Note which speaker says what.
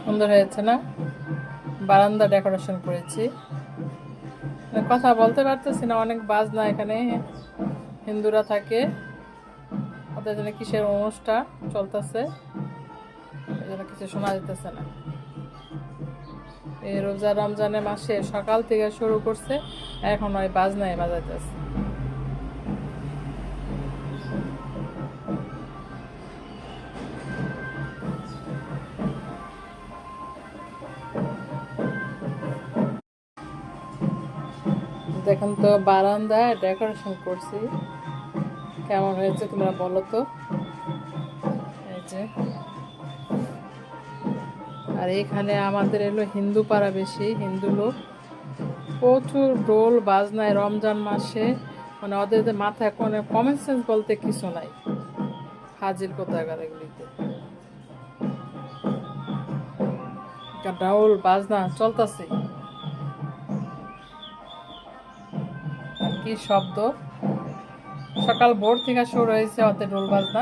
Speaker 1: সুন্দর হয়েছে না? বারান্দা ডেকোরেশন করেছি। কথা বলতে পারতেছি না, অনেক বাজনা এখানে। হিন্দুরা থাকে, ওদের জন্য কিসের অনুষ্ঠান চলতেছে, এই জন্য কিছু শোনা যেতেছে না। এই রোজা রমজানের মাসে সকাল থেকে শুরু করছে, এখন ওই বাজনায় বাজাইতেছে। দেখুন তো বারান্দায় ডেকোরেশন করছি, কেমন হয়েছে তোমরা বলো তো। এই যে, আর এখানে আমাদের এলো হিন্দু পাড়া, বেশি হিন্দু লোক, প্রচুর ডোল বাজনায় রমজান মাসে। মানে ওদের মাথায় কোনো কমন সেন্স বলতে কিছু নাই, হাজির কোথাকার এগুলিতে ডাউল বাজনা চলতেছে। কি শব্দ, সকাল ভোর থেকে শুরু হয়েছে ওদের ঢোল বাজনা।